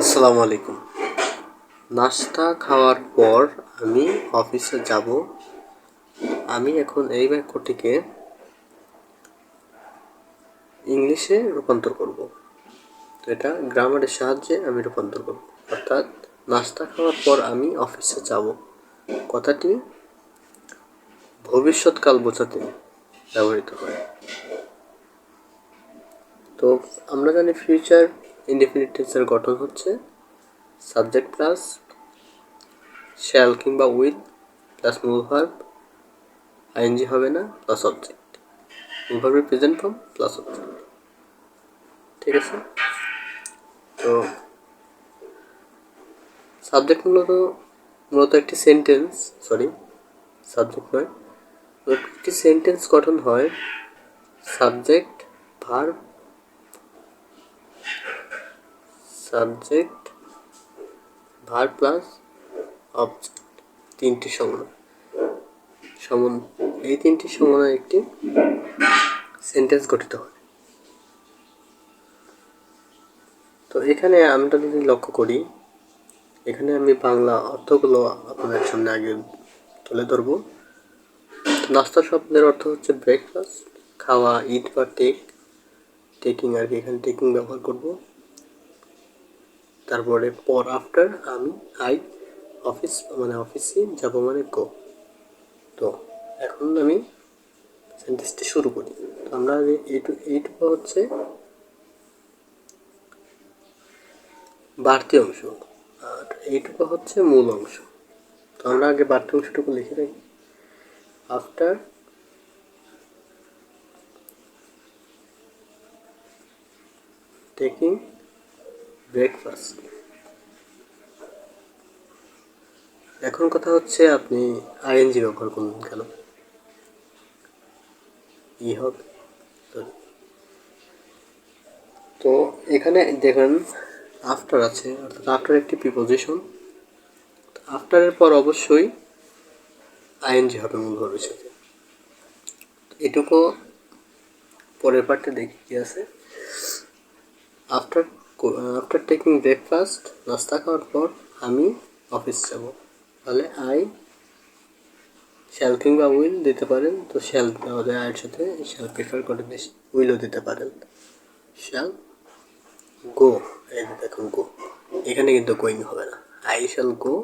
আসসালামু আলাইকুম। নাস্তা খাওয়ার পর আমি অফিসে যাব। আমি এখন এই বাক্যটিকে ইংলিশে রূপান্তর করব। তো এটা গ্রামারের সাহায্যে আমি রূপান্তর করব। অর্থাৎ নাস্তা খাওয়ার পর আমি অফিসে যাব কথাটি ভবিষ্যৎকাল বোঝাতে ব্যবহৃত হয়। তো আমরা জানি ফিউচার ইনডেফিনিট টেন্সের গঠন হচ্ছে সাবজেক্ট প্লাস শ্যাল কিংবা উইল প্লাস মূল ভার্ব, আইএনজি হবে না, প্লাস অবজেক্ট, মূল ভার্বের প্রেজেন্ট ফর্ম প্লাস অবজেক্ট। ঠিক আছে? তো সাবজেক্ট মূলত একটি সেন্টেন্স, সাবজেক্ট নয়, একটি সেন্টেন্স গঠন হয় সাবজেক্ট ভার্ব প্লাস অবজেক্ট, তিনটি এই তিনটি সমন্বয়ে একটি সেন্টেন্স গঠিত হয়। তো এখানে আমরা যদি লক্ষ্য করি, এখানে আমি বাংলা অর্থগুলো আপনাদের সামনে আগে তুলে ধরবো। নাস্তা শব্দের অর্থ হচ্ছে ব্রেকফাস্ট, খাওয়া, ইট বা টেকিং আর কি, এখানে টেকিং ব্যবহার করব। তারপরে পর আফটার আমি অফিসে যাব মানে গো। তো এখন আমি সেন্টেন্সটি শুরু করি। তো আমরা এইটুকু হচ্ছে বাড়তি অংশ আর এইটুকু হচ্ছে মূল অংশ। তো আমরা আগে বাড়তি অংশটুকু লিখে রাখি। After taking breakfast. এখন কথা হচ্ছে আপনি আইএনজি ব্যবহার করলেন কেন? হবে। তো এখানে দেখেন আফটার আছে, অর্থাৎ আফটার একটি প্রিপোজিশন। আফটারের পর অবশ্যই আইএনজি হবে মূল ভার্বের সাথে। এটুকু পরের পার্টে দেখি কি আছে। আফটার টেকিং ব্রেকফাস্ট, নাস্তা খাওয়ার পর আমি অফিস যাব, তাহলে আই শ্যাল কিংবা উইল দিতে পারেন। তো শ্যাল দেওয়া যায় আয়ের সাথে, শ্যাল প্রিফার করে বেশি, উইলও দিতে পারেন। শ্যাল গো, এই দেখুন গো, এখানে কিন্তু গোয়িং হবে না। I shall go